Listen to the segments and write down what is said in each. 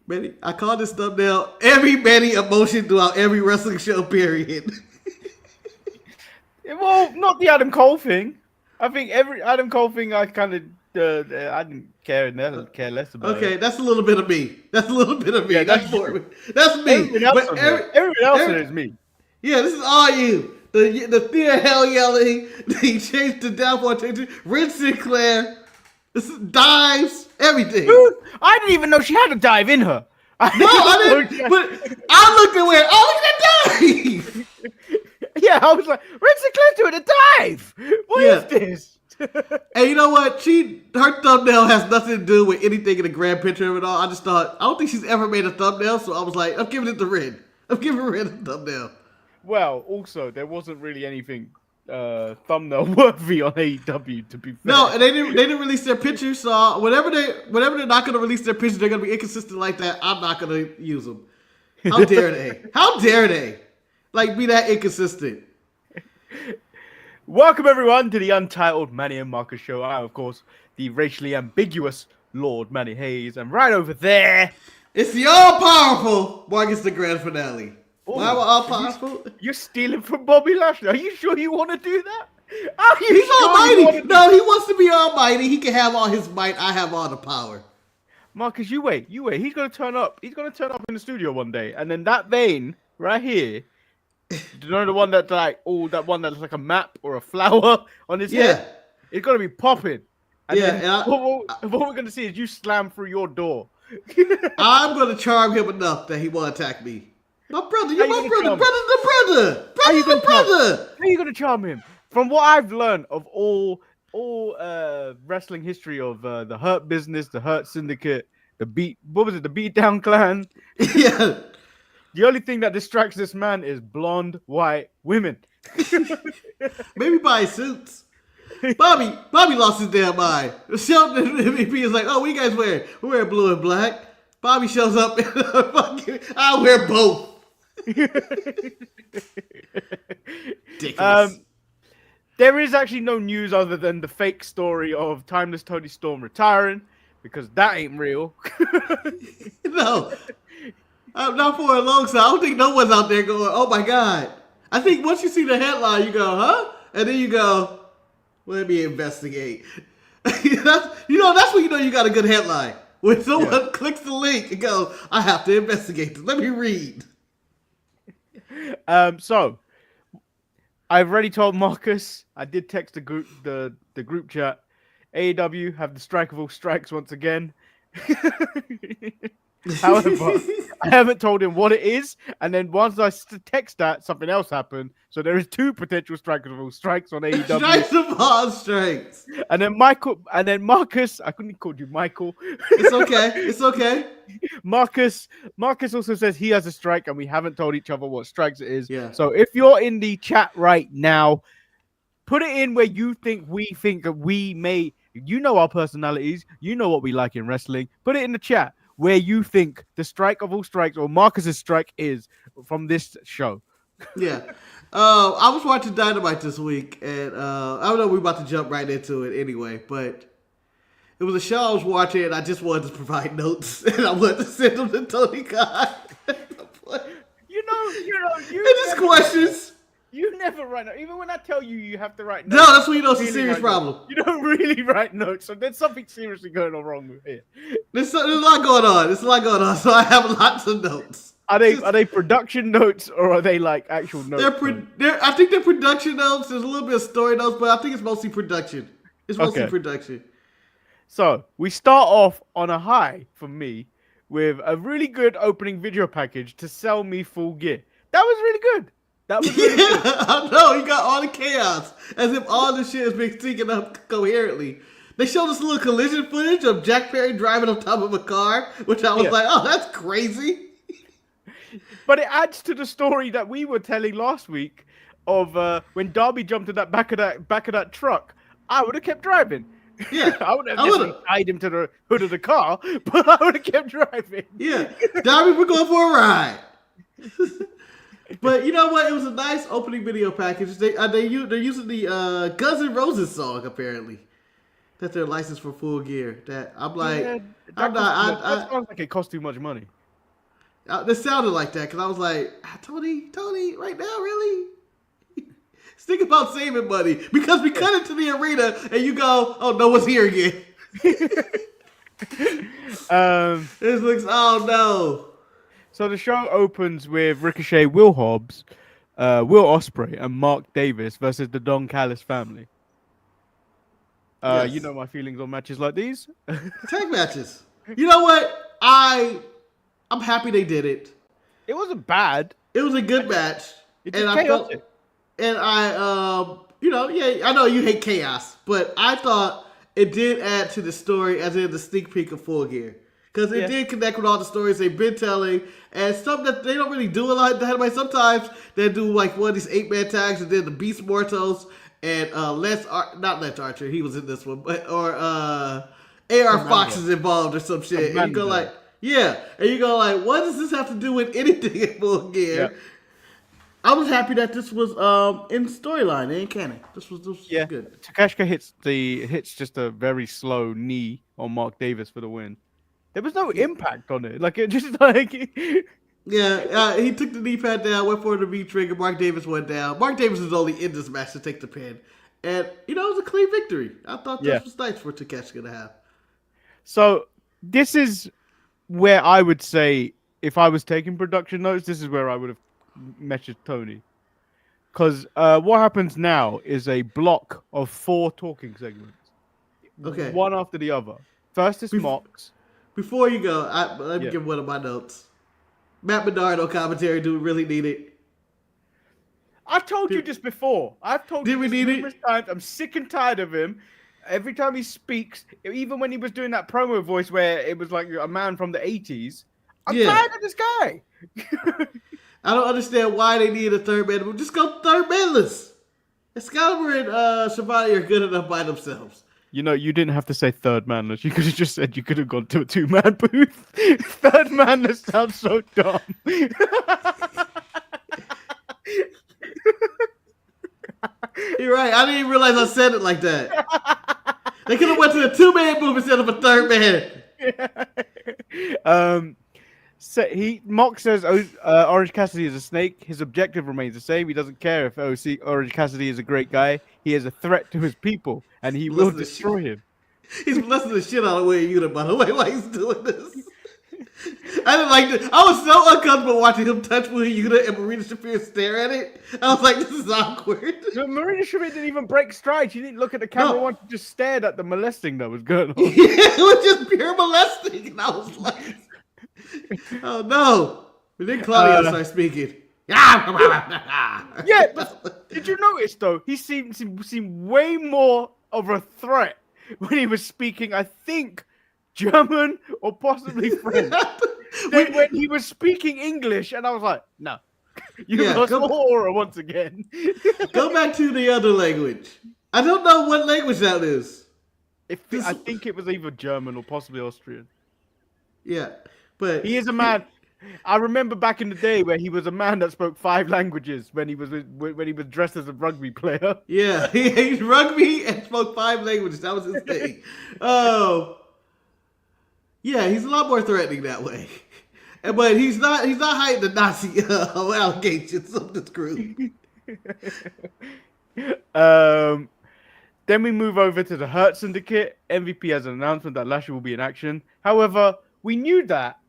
Manny, I call this thumbnail every Manny emotion throughout every wrestling show, period. Well, not the Adam Cole thing. I think every Adam Cole thing I kind of I didn't care less about. Okay, that's a little bit of me. That's a little bit of me. Yeah, that's more. true. That's me. Everyone else But on here, everyone else is me. Yeah, this is all you. The Thea Hell yelling. He changed the downfall. Ren Sinclair. This is dives. Everything. I didn't even know she had a dive in her. No, I didn't. But I looked at where. Oh, look at that dive. Yeah, I was like, Ren Sinclair's doing a dive. What is this? And you know what? Her thumbnail has nothing to do with anything in the grand picture of it all. I just thought, I don't think she's ever made a thumbnail, so I was like, I'm giving it to Ren. I'm giving Ren a thumbnail. Well, also, there wasn't really anything thumbnail worthy on AEW, to be fair. No, and they didn't release their pictures, so whenever they're not gonna release their pictures, they're gonna be inconsistent like that. I'm not gonna use them. How dare they? How dare they? Like, be that inconsistent. Welcome, everyone, to the Untitled Manny and Marcus show. I am, of course, the racially ambiguous Lord Manny Hayes. And right over there... It's the all-powerful Marcus the Grand Finale. Ooh, why am I all-powerful? You're stealing from Bobby Lashley. Are you sure you want to do that? He's almighty. No, he wants to be almighty. He can have all his might. I have all the power. Marcus, you wait. He's going to turn up. He's going to turn up in the studio one day. And then that vein right here... Do you know the one that's like, that one that's like a map or a flower on his head? It's gonna be popping. And what we're gonna see is you slam through your door. I'm gonna charm him enough that he won't attack me. My brother, you're my brother. Brother's the brother. Brother's the brother. How are you gonna charm him? From what I've learned of all wrestling history of the Hurt Business, the Hurt Syndicate, the Beatdown Clan. Yeah. The only thing that distracts this man is blonde, white women. Maybe buy suits. Bobby lost his damn mind. Shelton MVP is like, oh, what you guys wear? We wear blue and black. Bobby shows up in a fucking, I wear both. Ridiculous. There is actually no news other than the fake story of Timeless Tony Storm retiring, because that ain't real. No. Not for a long time. I don't think no one's out there going, oh my God. I think once you see the headline, you go, huh? And then you go, let me investigate. That's when you know you got a good headline. When someone clicks the link and goes, I have to investigate this. Let me read. So I've already told Marcus, I did text the group chat. AEW have the strike of all strikes once again. However, I haven't told him what it is, and then once I text that, something else happened. So there is 2 potential strikes of all strikes on AEW. Strikes of all strikes. And then Marcus. I couldn't have called you Michael. It's okay. It's okay. Marcus also says he has a strike, and we haven't told each other what strikes it is. Yeah. So if you're in the chat right now, put it in where you think that we may. You know our personalities. You know what we like in wrestling. Put it in the chat where you think the strike of all strikes or Marcus's strike is from this show. Yeah. I was watching Dynamite this week, and I don't know, we're about to jump right into it anyway, but it was a show I was watching, and I just wanted to provide notes, and I wanted to send them to Tony Khan. You just questions. You never write notes. Even when I tell you, you have to write notes. No, that's when you know it's a serious problem. You don't really write notes, so there's something seriously going on wrong with here. There's a lot going on. So I have lots of notes. Are they production notes, or are they like actual notes? I think they're production notes. There's a little bit of story notes, but I think it's mostly production. Production. So we start off on a high for me with a really good opening video package to sell me Full Gear. That was really good. That was really good. I know, he got all the chaos, as if all the shit has been syncing up coherently. They showed us a little collision footage of Jack Perry driving on top of a car, which I was like, oh, that's crazy. But it adds to the story that we were telling last week of when Darby jumped in that back of that truck. I would have kept driving. Yeah, I would have tied him to the hood of the car, but I would have kept driving. Yeah, Darby, we're going for a ride. But you know what? It was a nice opening video package. They're using the Guns N' Roses song apparently. that they're licensed for Full Gear. That I'm like, Yeah, I'm that not. sounds like it costs too much money. This sounded like that because I was like, Tony, right now, really? Think about saving money because we cut into the arena and you go, oh, no one's here again. This looks, oh no. So the show opens with Ricochet, Will Hobbs, Will Ospreay, and Mark Davis versus the Don Callis family. Yes. You know my feelings on matches like these. Tag matches. You know what? I'm happy they did it. It wasn't bad. It was a good match. It's And just I chaotic. I know you hate chaos, but I thought it did add to the story as in the sneak peek of Full Gear. Because it did connect with all the stories they've been telling, and stuff that they don't really do a lot of that way. Sometimes they do like one of these 8-man tags, and then the Beast Mortals and not Lance Archer, he was in this one, but AR Fox is involved or some shit. And you go like, what does this have to do with anything in Full Gear? Yeah. I was happy that this was in storyline, in canon. This was good. Takeshita hits just a very slow knee on Mark Davis for the win. There was no impact on it. Like it just like he took the knee pad down, went for the V trigger. Mark Davis went down. Mark Davis is only in this match to take the pin, and it was a clean victory. I thought this was nice for Takeshita to have. So this is where I would say, if I was taking production notes, this is where I would have messaged Tony. Because what happens now is a block of 4 talking segments. Okay. One after the other. First is Mox. Before you go, let me give one of my notes. Matt Menardo commentary, do we really need it? I told you this before. I've told you this numerous times. I'm sick and tired of him. Every time he speaks, even when he was doing that promo voice where it was like a man from the 80s, I'm tired of this guy. I don't understand why they need a third man. Just go third manless. Excalibur and Shivani are good enough by themselves. You know, you didn't have to say third manless. You could have just said you could have gone to a 2-man booth. Third manless sounds so dumb. You're right. I didn't even realize I said it like that. They could have went to the 2-man booth instead of a third man. Mox says Orange Cassidy is a snake. His objective remains the same. He doesn't care if Orange Cassidy is a great guy. He is a threat to his people, and he will destroy him. He's blessing the shit out of Wayne Yuta, by the way, while he's doing this. I didn't like this. I was so uncomfortable watching him touch Wayne Yuta and Marina Shafir stare at it. I was like, this is awkward. No, Marina Shafir didn't even break stride. She didn't look at the camera once. She just stared at the molesting that was going on. It was just pure molesting, and I was like, oh no. But then Claudio started speaking. Yeah, but did you notice though? He seemed way more of a threat when he was speaking, I think, German or possibly French. Then when he was speaking English, and I was like, no. You lost aura once again. Go back to the other language. I don't know what language that is. I think it was either German or possibly Austrian. Yeah, but he is a man. I remember back in the day where he was a man that spoke 5 languages when he was dressed as a rugby player. Yeah, he's rugby and spoke 5 languages. That was his thing. Oh, yeah, he's a lot more threatening that way. But he's not hiding the Nazi allegations of this group. Then we move over to the Hurt Syndicate. MVP has an announcement that Lashley will be in action. However, we knew that.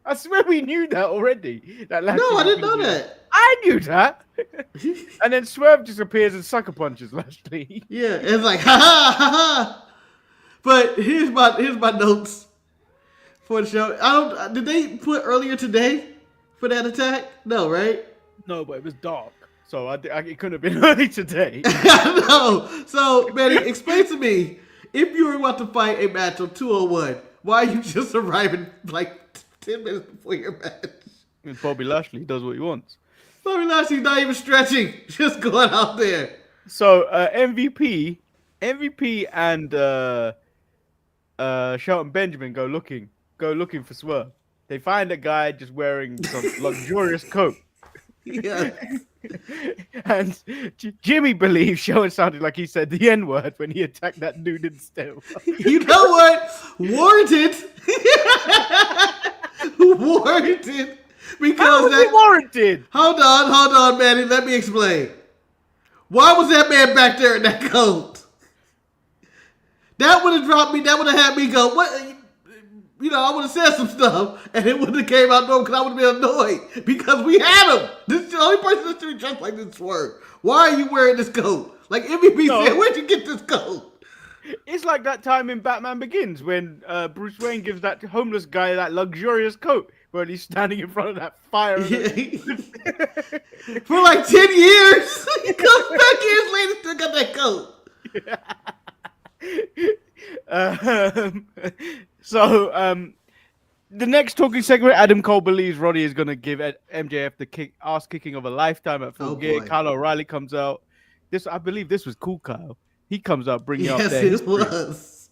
I swear we knew that already. No, I didn't know that. I knew that. And then Swerve just appears and sucker punches Lashley. Yeah, it's like ha ha ha ha. But here's my notes for the show. Did they put earlier today for that attack? No, right? No, but it was dark, so it couldn't have been early today. No. So, Manny, explain to me, if you were about to fight a match on 201, why are you just arriving like 10 minutes before your match? And Bobby Lashley does what he wants. Bobby Lashley's not even stretching, just going out there. So MVP and Shelton Benjamin go looking for Swerve. They find a guy just wearing some luxurious coat. Yes. And Jimmy believes Sheldon sounded like he said the N-word when he attacked that dude in the stairwell. You know what? Warranted. Warranted. Because How was it warranted? Hold on, Manny. Let me explain. Why was that man back there in that coat? That would have dropped me. That would have had me go, what? You know, I would have said some stuff, and it wouldn't have came out normal because I would have been annoyed because we had him. This is the only person that's doing dressed like this Swerve. Why are you wearing this coat? Like MVP said, where'd you get this coat? It's like that time in Batman Begins when Bruce Wayne gives that homeless guy that luxurious coat where he's standing in front of that fire. Yeah. For like 10 years. He comes back years later, still got that coat. The next talking segment, Adam Cole believes Roddy is going to give MJF the ass kicking of a lifetime at Full Gear. Kyle O'Reilly comes out. I believe this was cool, Kyle. He comes out bringing up their history. Was.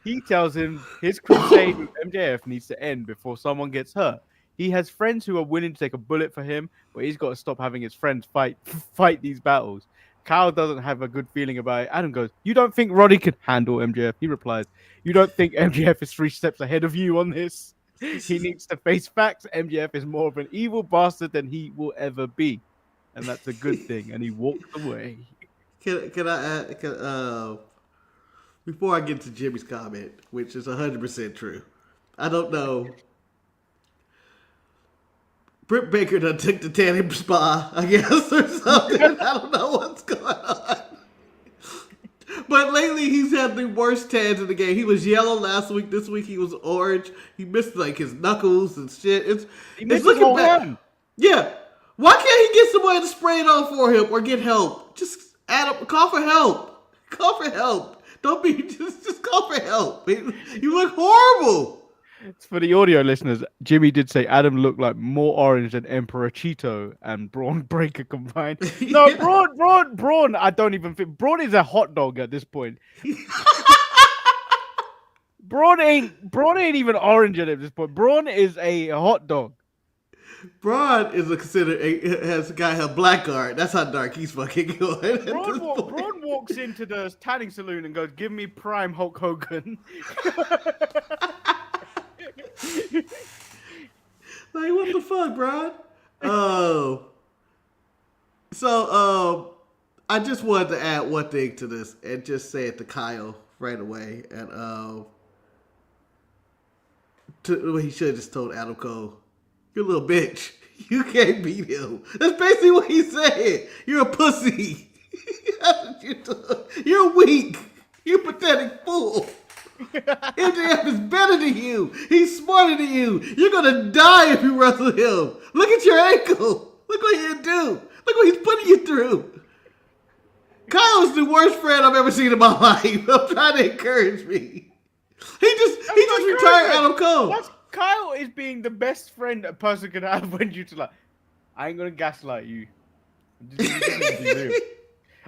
He tells him his crusade with MJF needs to end before someone gets hurt. He has friends who are willing to take a bullet for him, but he's got to stop having his friends fight these battles. Kyle doesn't have a good feeling about it. Adam goes, "You don't think Roddy can handle MJF?" He replies, "You don't think MJF is 3 steps ahead of you on this? He needs to face facts. MJF is more of an evil bastard than he will ever be. And that's a good thing." And he walks away. Can I add, before I get to Jimmy's comment, which is 100% true, I don't know. Britt Baker done took the tanning spa, I guess, or something. I don't know what's going on. But lately, he's had the worst tans in the game. He was yellow last week. This week, he was orange. He missed, like, his knuckles and shit. It's looking bad. Yeah. Why can't he get somebody to spray it on for him or get help? Just call for help. Call for help. Don't be, just call for help. You look horrible. For the audio listeners, Jimmy did say Adam looked like more orange than Emperor Cheeto and Braun Breaker combined. No, yeah. Braun, I don't even think. Braun is a hot dog at this point. Braun ain't even orange at this point. Braun is a hot dog. Braun is has a guy a blackguard. That's how dark he's fucking going. Braun walks into the tanning saloon and goes, "Give me prime Hulk Hogan." Like, what the fuck, bro? So I just wanted to add one thing to this and just say it to Kyle right away. And he should have just told Adam Cole, "You're a little bitch. You can't beat him." That's basically what he said. You're a pussy. That's what you're doing. You're weak. You're a pathetic fool. MJF is better than you. He's smarter than you. You're gonna die if you wrestle him. Look at your ankle. Look what he'll do. Look what he's putting you through. Kyle is the worst friend I've ever seen in my life. I'm trying to encourage me. He just retired Adam Cole. Kyle is being the best friend a person could have when you like, I ain't gonna gaslight you.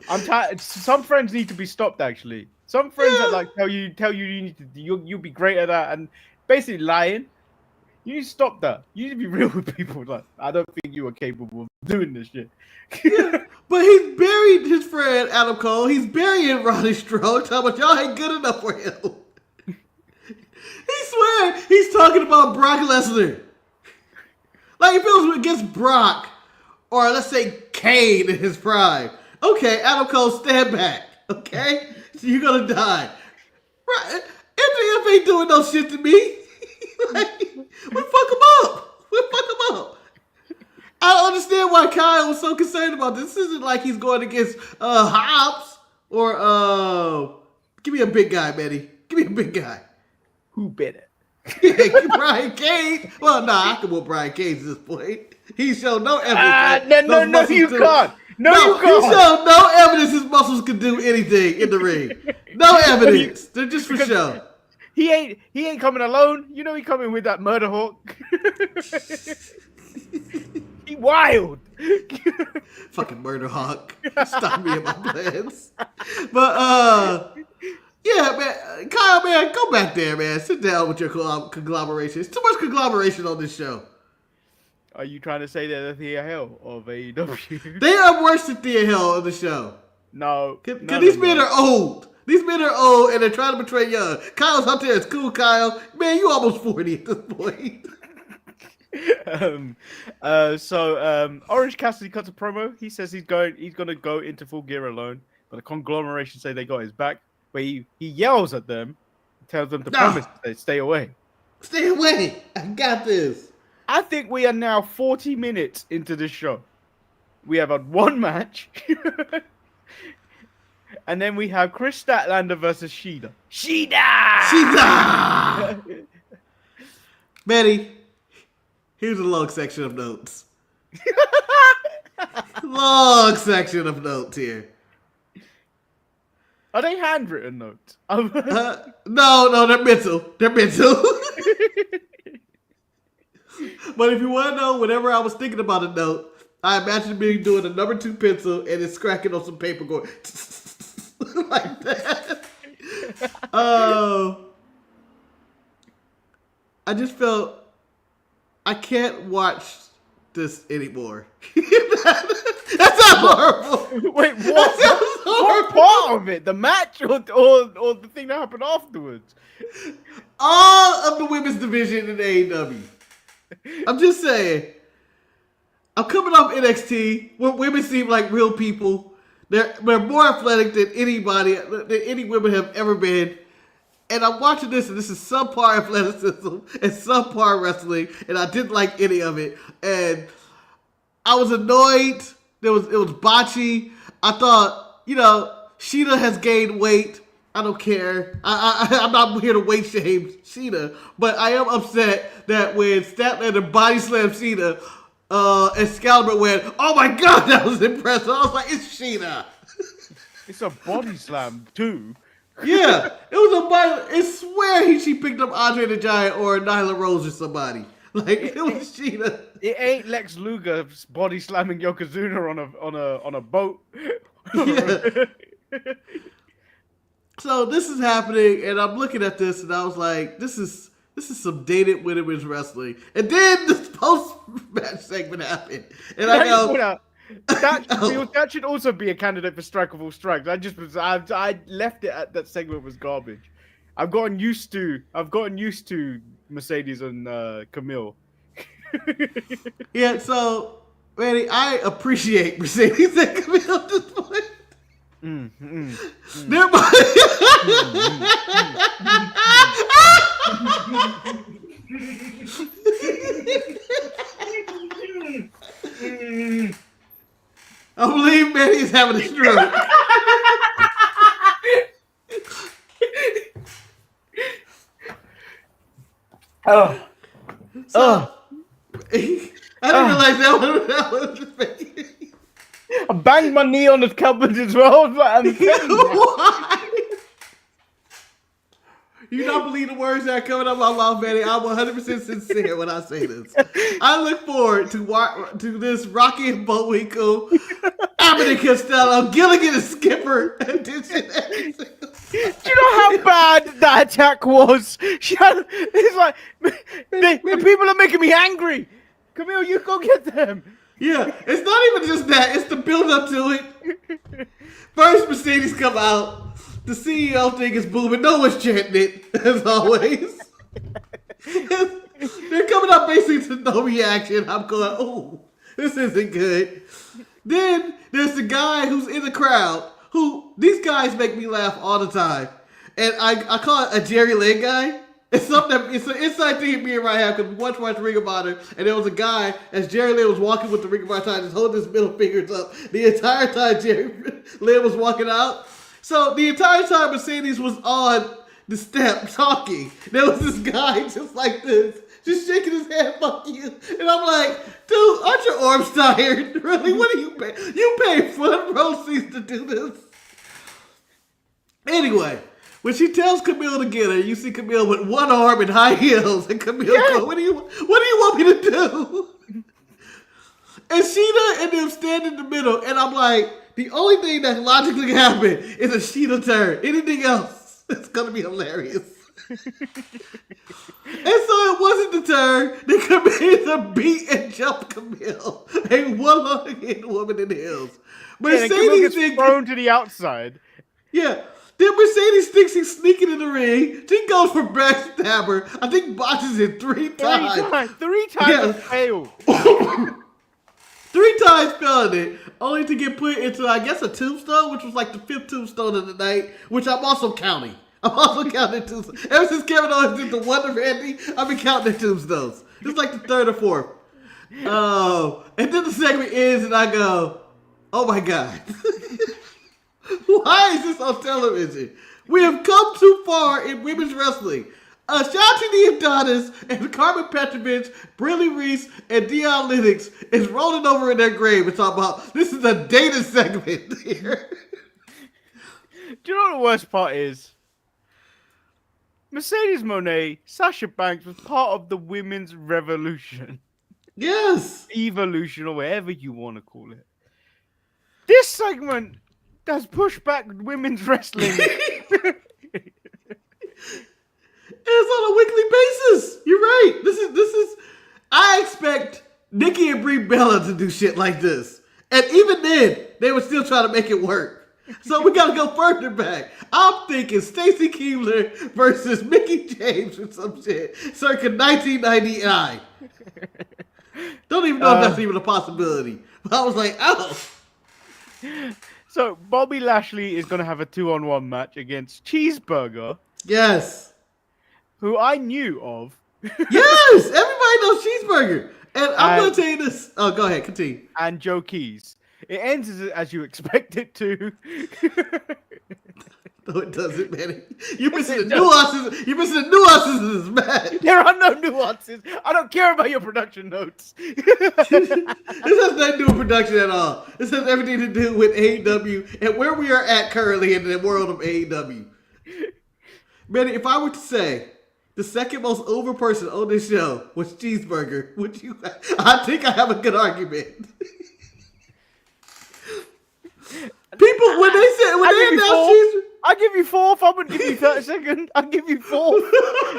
I'm tired. Some friends need to be stopped. Actually, some friends that like tell you you need to you'll be great at that and basically lying. You need to stop that. You need to be real with people. Like, I don't think you are capable of doing this shit. Yeah, but he's buried his friend Adam Cole. He's burying Roddy Strong. Talking about y'all ain't good enough for him. He swear he's talking about Brock Lesnar. Like, if it was against Brock, or let's say Kane in his prime. Okay, Adam Cole, stand back. Okay? So you're gonna die. Right? MJF ain't doing no shit to me. Like, we fuck him up. I don't understand why Kyle was so concerned about this. This isn't like he's going against Hobbs or give me a big guy, Betty. Give me a big guy. Who better? Brian Cage. Well, I can whoop Brian Cage at this point. He showed no evidence. No, you can't. No, you can't. He showed no evidence his muscles could do anything in the ring. No evidence. They're just for show. He ain't coming alone. You know he coming with that murder hawk. He wild. Fucking murder hawk. Stop me in my plans. But yeah, man. Kyle, man, go back there, man. Sit down with your conglomeration. It's too much conglomeration on this show. Are you trying to say they're the Thea Hell of AEW? They are worse than Thea Hell on the show. No. Because these men are old. These men are old and they're trying to portray young. Kyle's out there. It's cool, Kyle. Man, you almost 40 at this point. Orange Cassidy cuts a promo. He says he's gonna go into Full Gear alone, but the conglomeration say they got his back. But he yells at them, tells them to promise to stay away. Stay away. I got this. I think we are now 40 minutes into this show. We have had one match. And then we have Chris Statlander versus Shida. Shida! Manny, here's a long section of notes. Long section of notes here. Are they handwritten notes? No, they're mental. They're mental. But if you want to know, whenever I was thinking about a note, I imagined me doing a number 2 pencil and it's cracking on some paper going like that. I just felt I can't watch this anymore. That's not horrible. Wait, what part of it? The match or the thing that happened afterwards? All of the women's division in AEW. I'm just saying. I'm coming off NXT where women seem like real people. They're more athletic than any women have ever been. And I'm watching this, and this is subpar athleticism and subpar wrestling, and I didn't like any of it. And I was annoyed. It was botchy. I thought, Shida has gained weight. I don't care. I'm not here to weight shame Shida, but I am upset that when Statlander body slammed Shida, Excalibur went, "Oh my god, that was impressive." I was like, "It's Shida." It's a body slam too. Yeah, it was a body. I swear she picked up Andre the Giant or Nyla Rose or somebody. Like it was Shida. It ain't Lex Luger body slamming Yokozuna on a boat. Yeah. So this is happening, and I'm looking at this, and I was like, "This is some dated women's wrestling." And then this post-match segment happened, and I go, that should also be a candidate for Strike of All Strikes. I left it at that segment was garbage. I've gotten used to Mercedes and Camille. Yeah, so Manny, I appreciate Mercedes and Camille at this point. I believe Manny is having a stroke. I didn't realize that was just making. I banged my knee on the cupboard as well. Why? You don't believe the words that are coming out of my mouth, Manny. I'm 100% sincere when I say this. I look forward to this Rocky and Bullwinkle, Abbott and Costello, Gilligan and Skipper edition. Do you know how bad that attack was? It's like the people are making me angry. Camille, you go get them. Yeah, it's not even just that. It's the build up to it. First, Mercedes come out. The CEO thing is booming. No one's chanting it, as always. They're coming up basically to no reaction. I'm going, oh, this isn't good. Then there's the guy who's in the crowd, these guys make me laugh all the time. And I call it a Jerry Lynn guy. It's it's an inside thing me and Ryan have, because we once watched Ring of Honor, and there was a guy, as Jerry Lynn was walking with the Ring of Honor time, just holding his middle fingers up the entire time Jerry Lynn was walking out. So the entire time Mercedes was on the step talking, there was this guy just like this, just shaking his head, "Fuck you." And I'm like, dude, aren't your arms tired? Really? What are you paying? You pay front row seats to do this. Anyway, when she tells Camille to get her, you see Camille with one arm in high heels, and Camille goes, what do you want me to do? And Sheeta and them stand in the middle, and I'm like, the only thing that logically happened is a Sheeta turn. Anything else, it's gonna be hilarious. And so it wasn't deterred. They committed to beat and jump Camille, a one-legged woman in the hills. Yeah, then Camille Mercedes gets thrown to the outside. yeah. Then Mercedes thinks he's sneaking in the ring. She goes for backstabber. I think botches it three times. Three times and failed. 3 times failing it, only to get put into, I guess, a tombstone, which was like the 5th tombstone of the night, which I'm also counting. I'm also counting tombstones. Ever since Kevin Owens did the Wonder Randy, I've been counting the tombstones. It's like the 3rd or 4th. Oh, and then the segment ends, and I go, oh my God. Why is this on television? We have come too far in women's wrestling. Ashanti Adonis and Carmen Petrovich, Briley Reese, and Dion Lennox is rolling over in their grave and talking about this is a data segment here. Do you know what the worst part is? Mercedes Moné, Sasha Banks was part of the women's revolution. Yes. Evolution, or whatever you want to call it. This segment does push back women's wrestling. It's on a weekly basis. You're right. This is. I expect Nikki and Brie Bella to do shit like this, and even then, they would still try to make it work. So we got to go further back. I'm thinking Stacy Keibler versus Mickey James or some shit, circa 1999. Don't even know if that's even a possibility. But I was like, oh. So Bobby Lashley is going to have a 2-on-1 match against Cheeseburger. Yes. Who I knew of. Yes, everybody knows Cheeseburger. And I'm going to tell you this. Oh, go ahead, continue. And Joe Keys. It ends as you expect it to. No, it doesn't, Manny. You're missing the nuances. You're missing the nuances of this match. There are no nuances. I don't care about your production notes. This has nothing to do with production at all. This has everything to do with AEW and where we are at currently in the world of AEW. Manny, if I were to say the second most over person on this show was Cheeseburger, would you? I think I have a good argument. People, when they announce Cheeseburger. I'll give you 4th. I'm going to give you 32nd. I'll give you 4th.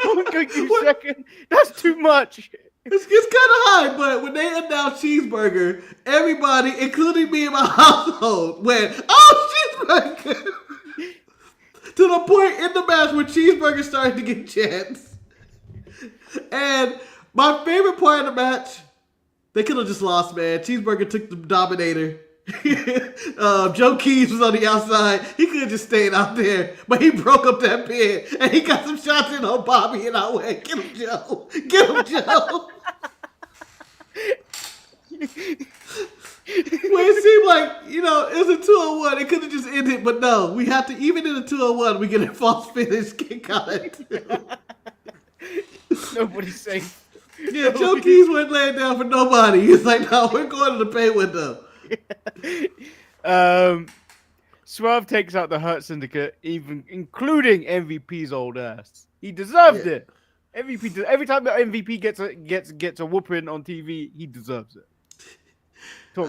I'm going to give you 2nd. That's too much. It's kind of high, but when they announced Cheeseburger, everybody, including me and my household, went, oh, Cheeseburger! To the point in the match where Cheeseburger started to get chants. And my favorite part of the match, they could have just lost, man. Cheeseburger took the Dominator. Joe Keys was on the outside. He could have just stayed out there, but he broke up that pin and he got some shots in on Bobby, and I went, "Get him, Joe! Get him, Joe!" Well, it seemed like it was a 2-on-1. It could have just ended, but no, we have to. Even in a 2-on-1, we get a false finish kick out of it. Nobody's safe. Yeah, Joe Keys wasn't laying down for nobody. He's like, "No, we're going to the pay window." Swerve takes out the Hurt Syndicate, including MVP's old ass. He deserved it. MVP every time that MVP gets a whooping on TV, he deserves it. I'm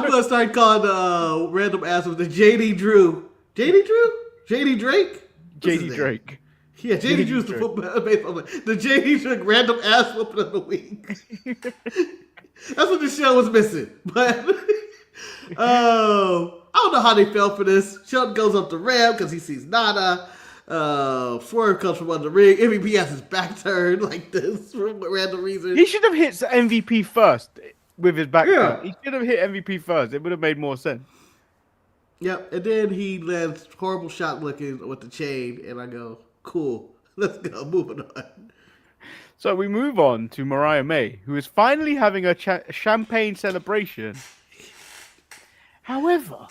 gonna start calling random assholes the JD Drew. JD Drew? JD Drake? JD Drake. Yeah, JD Drew's the football baseball player. The JD Drake random ass whooping of the week. That's what the show was missing. But I don't know how they fell for this. Shelton goes up the ramp because he sees Nana. Swerve comes from under the ring. MVP has his back turned like this for a random reason. He should have hit MVP first with his back turn. He should have hit MVP first. It would have made more sense. Yep, and then he lands horrible shot looking with the chain, and I go, cool, let's go, moving on. So we move on to Mariah May, who is finally having a champagne celebration. However,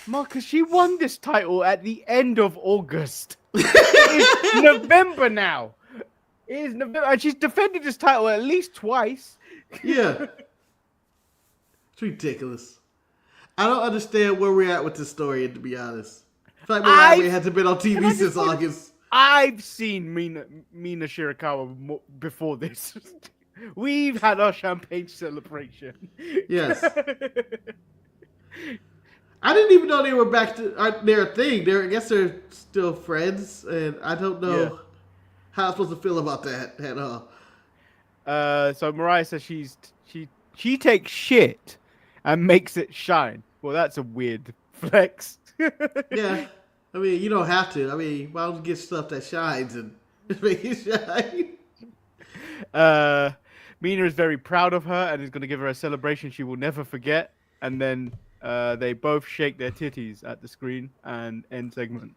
Marcus, she won this title at the end of August. It is November now. It is November, and she's defended this title at least twice. Yeah. It's ridiculous. I don't understand where we're at with this story, to be honest. I feel like Mariah May hasn't been on TV since August. I've seen Mina Shirakawa before this. We've had our champagne celebration. Yes. I didn't even know they were back to their thing. I guess they're still friends, and I don't know how I'm supposed to feel about that at all. So Mariah says she takes shit and makes it shine. Well, that's a weird flex. Yeah, I mean, you don't have to. I mean, why don't you get stuff that shines and make it shine? Mina is very proud of her and is going to give her a celebration she will never forget. And then they both shake their titties at the screen and end segment.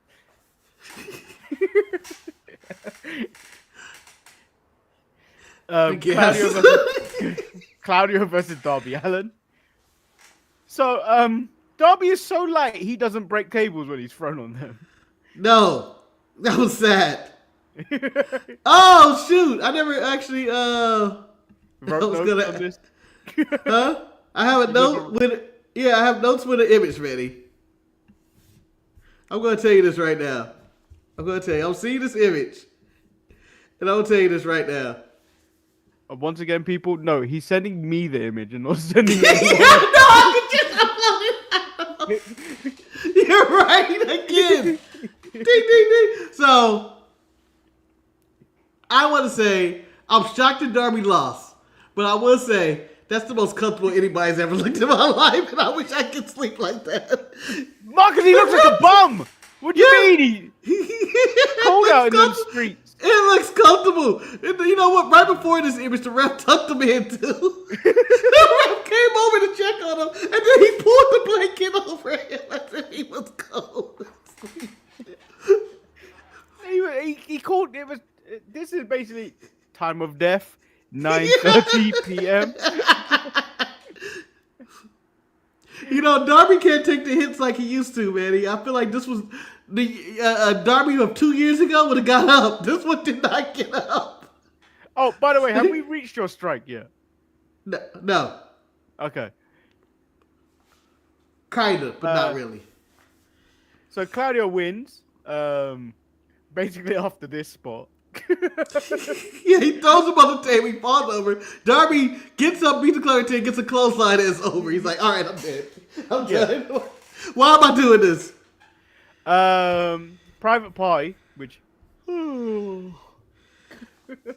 Claudio versus Darby Allin. So, Darby is so light, he doesn't break tables when he's thrown on them. No, that was sad. Oh shoot! I never actually wrote notes on this. Huh? I have a note with I have notes with an image ready. I'm gonna tell you this right now. I'm seeing this image, and I'm gonna tell you this right now. Once again, people, no, he's sending me the image and not sending me. I could just upload it. You're right again. Ding, ding, ding. So, I want to say I'm shocked that Darby lost, but I will say that's the most comfortable anybody's ever looked in my life, and I wish I could sleep like that. Marcus, he looks like a bum. What do you mean? Cold out in the streets. It looks comfortable. You know what? Right before this image, the ref tucked him in too. The ref came over to check on him, and then he pulled the blanket over him as if he was cold. He called it was. This is basically time of death, 9:30 p.m. You know, Darby can't take the hits like he used to, man. I feel like this was the Darby of 2 years ago would have got up. This one did not get up. Oh, by the way, have we reached your strike yet? No. Okay. Kind of, but not really. So Claudio wins, basically after this spot. Yeah, he throws him on the table, he falls over. Darby gets up, beats the Claudio, gets a clothesline, and it's over. He's like, all right, I'm dead. I'm done. Why am I doing this? Private Party, which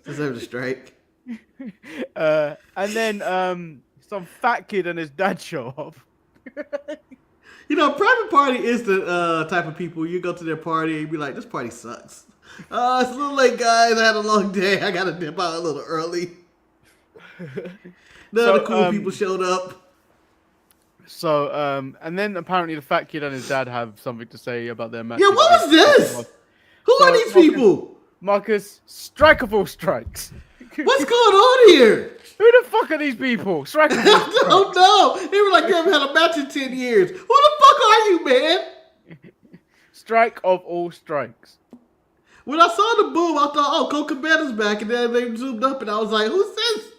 deserves a strike. And then some fat kid and his dad show up. You know, Private Party is the type of people you go to their party and you be like, this party sucks. It's a little late, guys. I had a long day. I gotta dip out a little early. None of the cool people showed up. So, and then apparently the fat kid and his dad have something to say about their match. Yeah, what was this? Who are these people? Marcus, strike of all strikes. What's going on here? Who the fuck are these people? Strike of all strikes. I don't know. They were like, you haven't had a match in 10 years. Who the fuck are you, man? Strike of all strikes. When I saw the boom, I thought, oh, Colt Cabana's back. And then they zoomed up and I was like, who's this?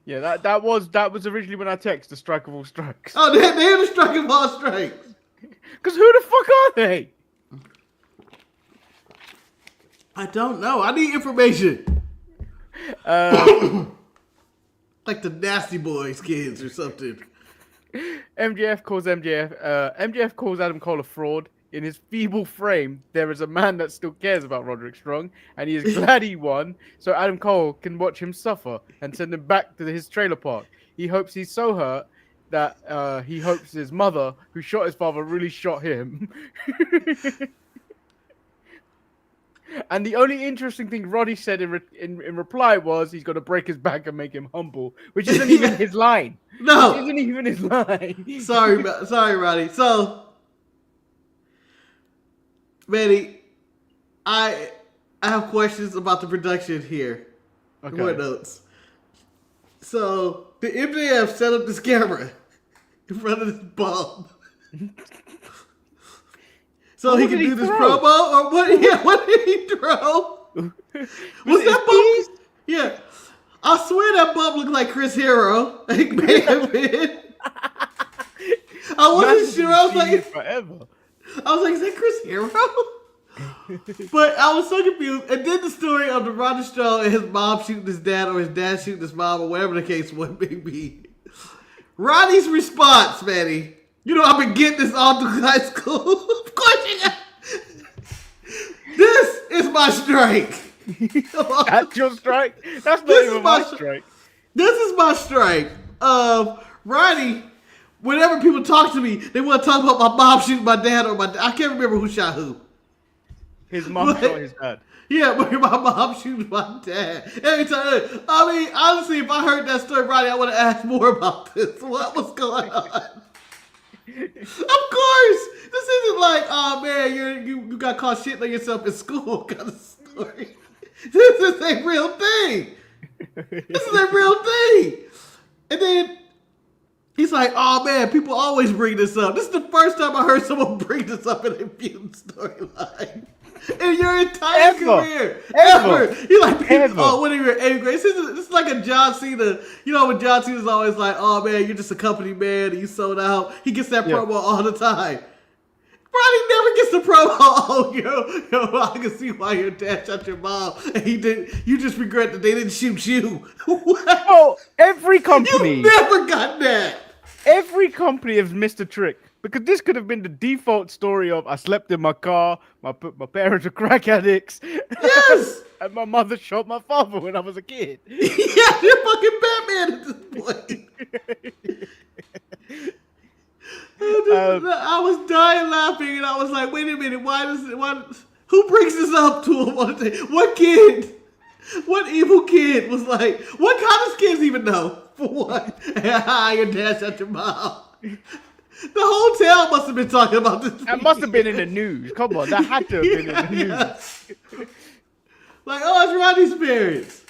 Yeah, that was originally when I texted the strike of all strikes. Oh, they're the strike of all strikes. Because who the fuck are they? I don't know. I need information. Like the Nasty Boys kids or something. MJF calls Adam Cole a fraud. In his feeble frame, there is a man that still cares about Roderick Strong, and he is glad he won, so Adam Cole can watch him suffer and send him back to his trailer park. He hopes he's so hurt that he hopes his mother, who shot his father, really shot him. And the only interesting thing Roddy said in reply was he's going to break his back and make him humble, which isn't even his line. No, which isn't even his line. Sorry, Roddy. So, Manny, I have questions about the production here. Okay. More notes. So, the MJF set up this camera in front of this bum. So he can do this promo, or what? Yeah, what did he throw? Was that bum? Yeah, I swear that bum looked like Chris Hero. It may have been. I wasn't sure. I was like, is that Chris Hero? But I was so confused. And then the story of the Roderick Strong and his mom shooting his dad, or his dad shooting his mom, or whatever the case may be. Ronnie's response, Manny. You know, I've been getting this all through high school. Of course you got. This is my strike. That's your strike? That's not This is even my my strike. This is my strike of Ronnie. Whenever people talk to me, they want to talk about my mom shooting my dad or I can't remember who shot who. His mom shot his dad. Yeah, but my mom shooting my dad. Every time. I mean, honestly, if I heard that story, Ronnie, I would have asked more about this. What was going on? Of course, this isn't like, oh man, you got caught shitting on yourself in school kind of story. This is a real thing. This is a real thing. And then he's like, oh man, people always bring this up. This is the first time I heard someone bring this up in a mutant storyline. In your entire career. Ever. You're like, oh, when you're in 8th grade. This is like a John Cena. You know, when John Cena's always like, oh man, you're just a company man and you sold out. He gets that promo all the time. Ronnie never gets the promo. Oh, yo, I can see why your dad shot your mom. And you just regret that they didn't shoot you. Oh, every company. You never got that. Every company has missed a trick. Because this could have been the default story of I slept in my car, my parents were crack addicts. Yes! And my mother shot my father when I was a kid. Yeah, you're fucking Batman at this point. I was dying laughing and I was like, wait a minute, who brings this up to him? What kid? What evil kid was like, what college kids even know? For what? Your dad shot your mom. The whole town must have been talking about this. That must have been in the news. Come on, that had to have been in the news. Yeah. Like, oh, it's Ronnie's parents.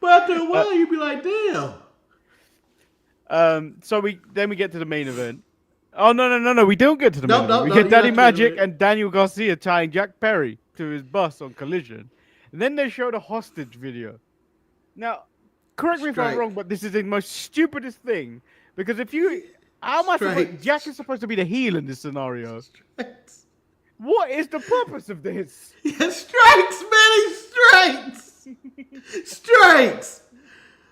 But after a while, you'd be like, damn. So we get to the main event. Oh no, we don't get to the main event. We get Daddy Magic and Daniel Garcia tying Jack Perry to his bus on Collision. And then they showed a hostage video. Now, correct me if I'm wrong, but this is the most stupidest thing. Because Jack is supposed to be the heel in this scenario. What is the purpose of this? Yeah, strikes, Manny, strikes! Strikes!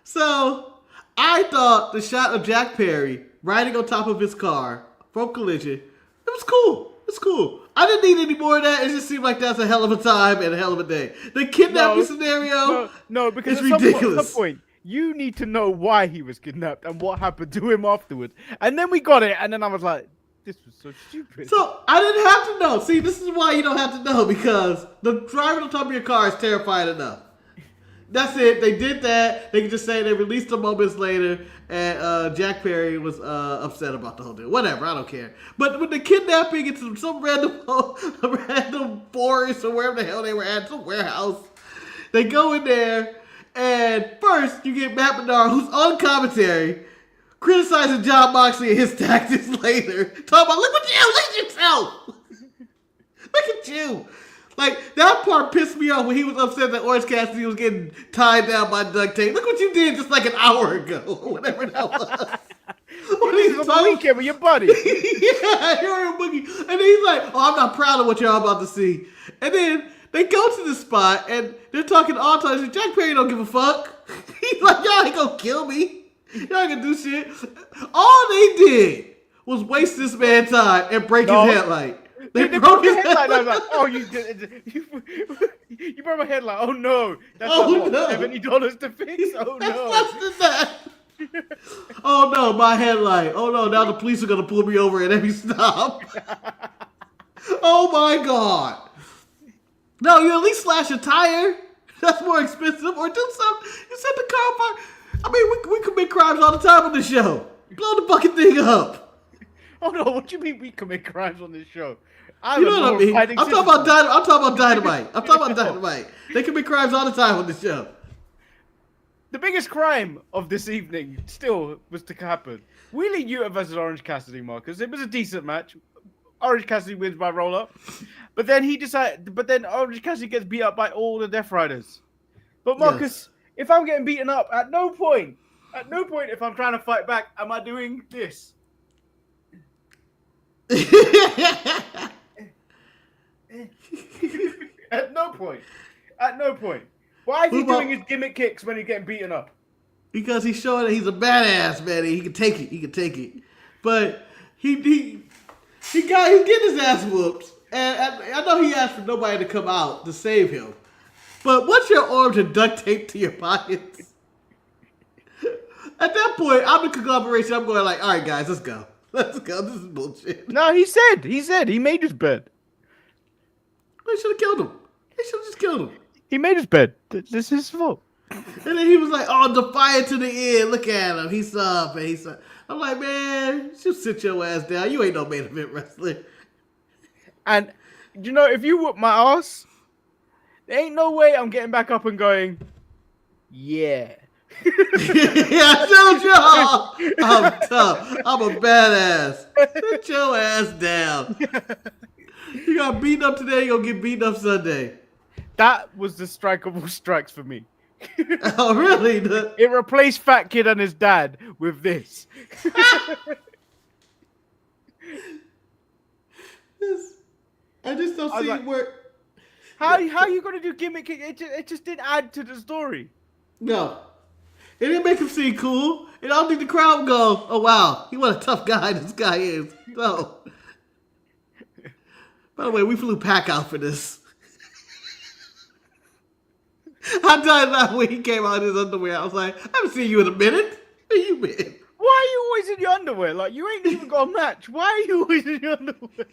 So, I thought the shot of Jack Perry riding on top of his car from Collision, it was cool. It's cool. I didn't need any more of that. It just seemed like that's a hell of a time and a hell of a day. The kidnapping scenario because is ridiculous. At some point, you need to know why he was kidnapped and what happened to him afterwards. And then we got it, and then I was like, this was so stupid. So, I didn't have to know. See, this is why you don't have to know, because the driving on top of your car is terrifying enough. That's it. They did that. They can just say they released them moments later, and Jack Perry was upset about the whole deal. Whatever, I don't care. But when the kidnapping into some random forest or wherever the hell they were at, some warehouse, they go in there, and first you get Matt Menard, who's on commentary, criticizing Jon Moxley and his tactics later. Talking about, look at yourself. Look at you. Like, that part pissed me off when he was upset that Orange Cassidy was getting tied down by duct tape. Look what you did just like an hour ago, or whatever that was. When he's on the weekend with your buddy. Yeah, you're a boogie. And then he's like, oh, I'm not proud of what y'all about to see. And then they go to the spot, and they're talking all the time. Jack Perry don't give a fuck. He's like, y'all ain't gonna kill me. Y'all ain't gonna do shit. All they did was waste this man's time and break his headlight. They broke his headlight. I was like, oh, you broke my headlight. Oh no, that's $70 to fix. Oh no, less than that. Oh no, my headlight. Oh no, now the police are gonna pull me over at every stop. Oh my god. No, you at least slash a tire. That's more expensive. Or do something. You set the car on fire. I mean, we commit crimes all the time on this show. Blow the fucking thing up. Oh no, what do you mean we commit crimes on this show? You know what I mean? I'm talking about dynamite. I'm talking about dynamite. They commit crimes all the time on this show. The biggest crime of this evening still was to happen. Wheeling Yuta versus Orange Cassidy, Marcus. It was a decent match. Orange Cassidy wins by roll up. But then Orange Cassidy gets beat up by all the Death Riders. But Marcus, if I'm getting beaten up, at no point if I'm trying to fight back, am I doing this? At no point. Why is he doing his gimmick kicks when he's getting beaten up? because he's showing that he's a badass, man. He can take it. He can take it. But he's getting his ass whooped, and I know he asked for nobody to come out to save him. But once your arms are duct taped to your pockets, at that point, I'm the conglomeration. I'm going like, all right, guys, let's go. Let's go. This is bullshit. No, he said he made his bed. They should have killed him. They should have just killed him. He made his bed. This is his fault. And then he was like, oh, defiant to the end. Look at him. He's up. And he's up. I'm like, man, just sit your ass down. You ain't no main event wrestler. And, you know, if you whoop my ass, there ain't no way I'm getting back up and going, yeah. Yeah, shut y'all. I'm tough. I'm a badass. Sit your ass down. You got beaten up today, you're going to get beaten up Sunday. That was the strike of all strikes for me. Oh, really? It replaced Fat Kid and his dad with this. I just don't see like, where... How you going to do gimmick? It just didn't add to the story. No. It didn't make him seem cool. And I don't think the crowd would go, oh, wow, he what a tough guy this guy is. No. By the way, we flew Pac out for this. I died that when he came out in his underwear. I was like, I haven't seen you in a minute. Where you been? Why are you always in your underwear? Like, you ain't even got a match. Why are you always in your underwear?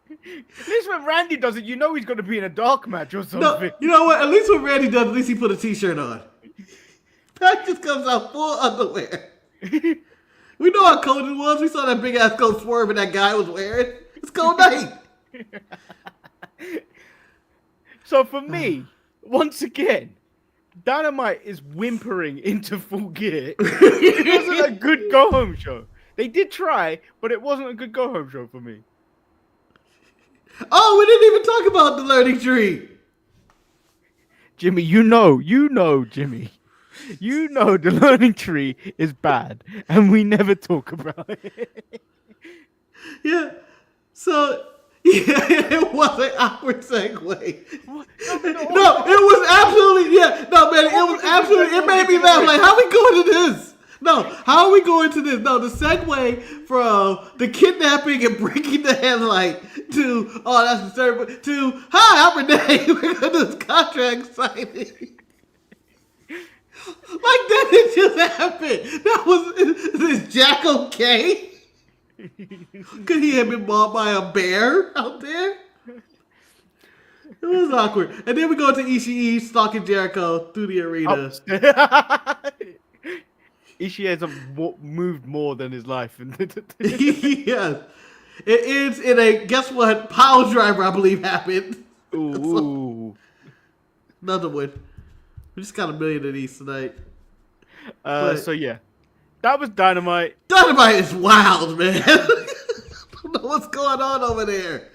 At least when Randy does it, you know he's going to be in a dark match or something. No, you know what? At least when Randy does, at least he put a t-shirt on. Pac just comes out full underwear. We know how cold it was. We saw that big-ass coat swerving that guy was wearing. It's cold night. So for me, once again, Dynamite is whimpering into full gear. It wasn't a good go-home show. They did try, but it wasn't a good go-home show for me. Oh, we didn't even talk about the learning tree. Jimmy, you know, Jimmy. You know the learning tree is bad, and we never talk about it. Yeah. So... Yeah, it was an awkward segue. No, it was absolutely, yeah. No, man, it was absolutely, it made me laugh. Like, how are we going to this? No, how are we going to this? No, the segue from the kidnapping and breaking the headlight to, oh, that's disturbing, to, hi, I'm Renee. We're going to do this contract signing. Like, that didn't just happen. That was, is this Jack okay? Could he have been bought by a bear out there? It was awkward. And then we go to Ishii stalking Jericho through the arena. Ishii has moved more than his life. Yes. It ends in a, guess what, pile driver, I believe, happened. Ooh. Another one. We just got a million of these tonight. So, yeah. That was Dynamite. Dynamite is wild, man. I don't know what's going on over there.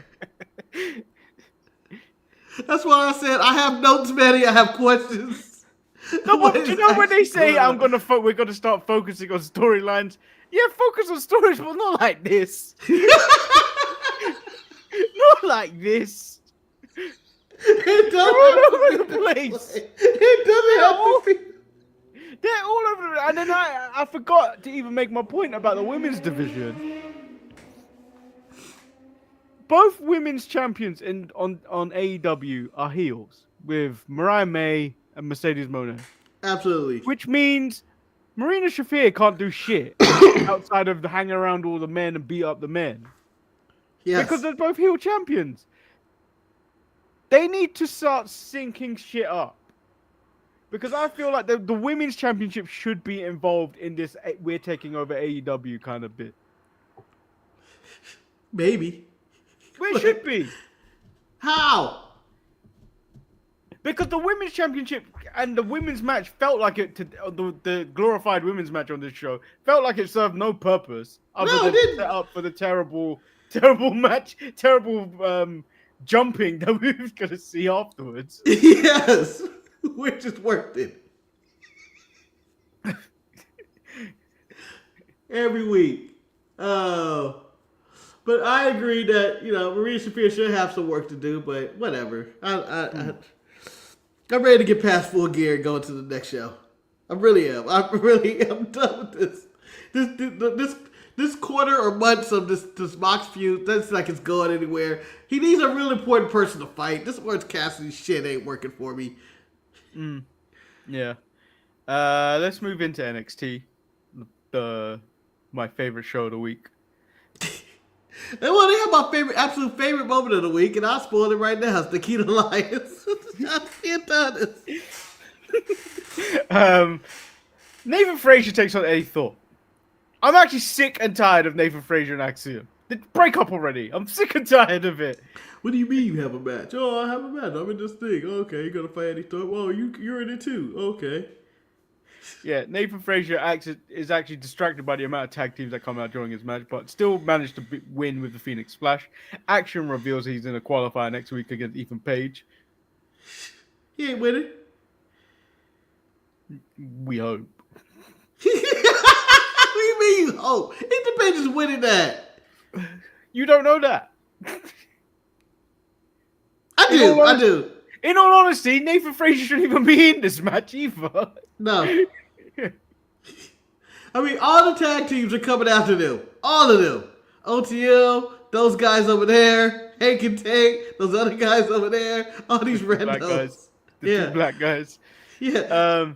That's why I said I have notes, Manny. I have questions. No, but you know when they say we're gonna start focusing on storylines? Yeah, focus on stories, but not like this. Not like this. It doesn't all over the place. It doesn't have to be. They're all over, and then I forgot to even make my point about the women's division. Both women's champions on AEW are heels, with Mariah May and Mercedes Moné. Absolutely. Which means Marina Shafir can't do shit outside of hang around all the men and beat up the men. Yes. Because they're both heel champions. They need to start syncing shit up. Because I feel like the women's championship should be involved in this we're taking over AEW kind of bit. Maybe. Well, it should be. How? Because the women's championship and the women's match felt like it, the glorified women's match on this show, felt like it served no purpose other than to set up for the terrible match, terrible jumping that we were going to see afterwards. Yes. We just worked it. Every week. But I agree that, Maria Shafir should have some work to do, but whatever. I'm ready to get past full gear and go into the next show. I really am. I really am done with this quarter or months of this Mox feud. That's like it's going anywhere. He needs a real important person to fight. This Orange Cassidy shit ain't working for me. Yeah. Let's move into NXT, my favorite show of the week. And well, they have my absolute favorite moment of the week, and I'll spoil it right now. It's Nikita Lyons. I can't done this. Nathan Frazier takes on Eddie Thorpe. I'm actually sick and tired of Nathan Frazier and Axiom. Break up already. I'm sick and tired of it. What do you mean you have a match? Oh, I have a match. I'm in this thing. Okay, you're gonna fight Eddie Thorpe. Oh, you're in it too. Okay. Yeah, Nathan Frazier is actually distracted by the amount of tag teams that come out during his match, but still managed to win with the Phoenix Splash. Action reveals he's in a qualifier next week against Ethan Page. He ain't winning. We hope. What do you mean you hope? Ethan Page is winning that. You don't know that. I do. In all honesty, Nathan Frazier shouldn't even be in this match either. No. I mean, all the tag teams are coming after them. All of them. OTL, those guys over there, Hank and Tank, those other guys over there, all these randos. Black guys. The two black guys. Yeah.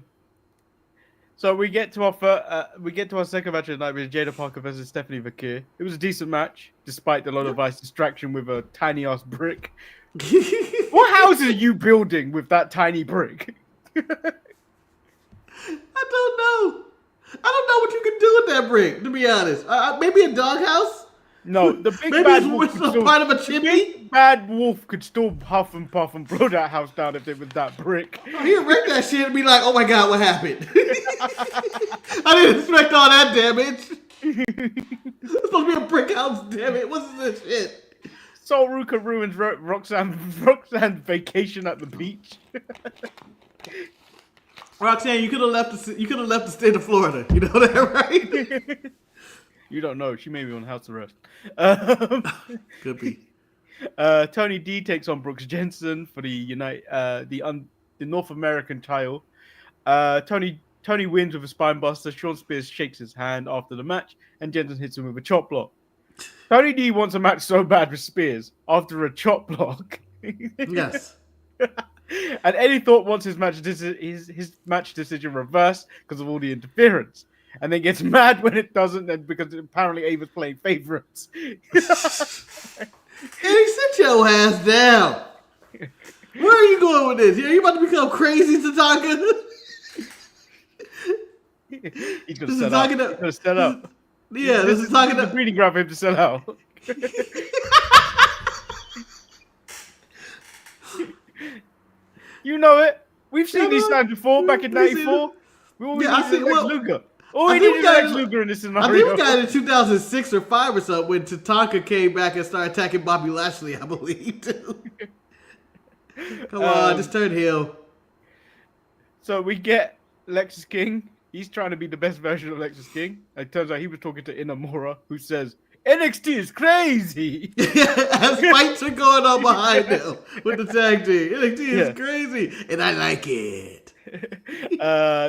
So we get to our second match of the night with Jada Parker versus Stephanie Vakir. It was a decent match, despite the lot of ice distraction with a tiny ass brick. What house are you building with that tiny brick? I don't know. I don't know what you can do with that brick, to be honest. Maybe a doghouse? No, the big maybe bad it's wolf part of a chimney? big bad wolf could still huff and puff and blow that house down if it was that brick. Oh, he'd wreck that shit and be like, oh my god, what happened? I didn't expect all that damage. It's supposed to be a brick house, damn it. What's this shit? Sol Ruka ruins Roxanne's vacation at the beach. Roxanne, you could have left the state of Florida. You know that, right? You don't know. She may be on house arrest. Could be. Tony D takes on Brooks Jensen for the North American title. Tony wins with a spine buster. Sean Spears shakes his hand after the match, and Jensen hits him with a chop block. Tony D wants a match so bad with Spears after a chop block. Yes. And Eddie Thorpe wants his match decision reversed because of all the interference, and then gets mad when it doesn't, and because apparently Ava's playing favorites. Eddie, sit your ass down. Where are you going with this? Are you about to become crazy, Tatanka? He's gonna set up. He's gonna set up. Yeah, this is talking the breeding ground for him to sell out. You know it. We've seen these times before, back in '94. We always needed Lex Luger. Oh, we needed Lex Luger in this scenario. I think we got it in 2006 or 5 or something when Tatanka came back and started attacking Bobby Lashley, I believe, too. Come on, just turn heel. So we get Lexus King. He's trying to be the best version of Lexus King. It turns out he was talking to Inamura, who says, NXT is crazy. As fights are going on behind him with the tag team. NXT is crazy, and I like it.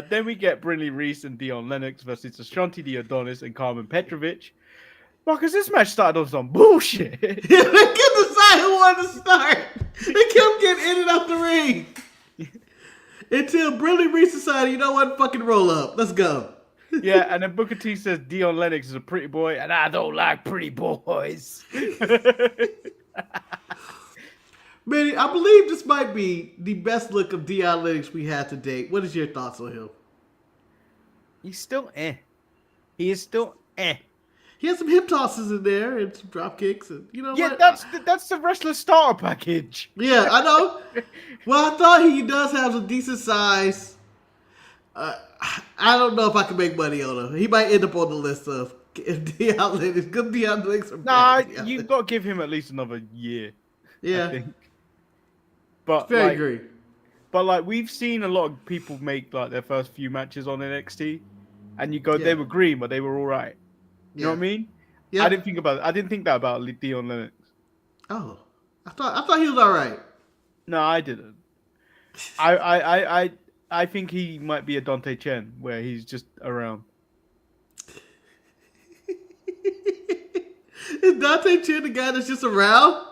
Then we get Brinley Reese and Dion Lennox versus Ashanti the Adonis and Carmen Petrovic. Marcus, this match started on some bullshit. They couldn't decide who wanted to start. They kept getting in and out the ring. Until Brinley Reese decided, you know what, fucking roll up. Let's go. Yeah, and then Booker T says Dion Lennox is a pretty boy, and I don't like pretty boys. Manny, I believe this might be the best look of Dion Lennox we had to date. What is your thoughts on him? He's still He is still He has some hip tosses in there and some drop kicks, and you know what? Yeah, that's the wrestler starter package. Yeah, I know. Well, I thought he does have a decent size. I don't know if I can make money on him. He might end up on the list of Dion Lennox. Good Dion Lennox. Nah, you've got to give him at least another year. Yeah. I think. But very agree. But like we've seen a lot of people make like their first few matches on NXT, and you go, they were green, but they were all right. You know what I mean? Yeah. I didn't think that about Dion Lennox. Oh, I thought he was all right. No, I didn't. I I think he might be a Dante Chen, where he's just around. Is Dante Chen the guy that's just around?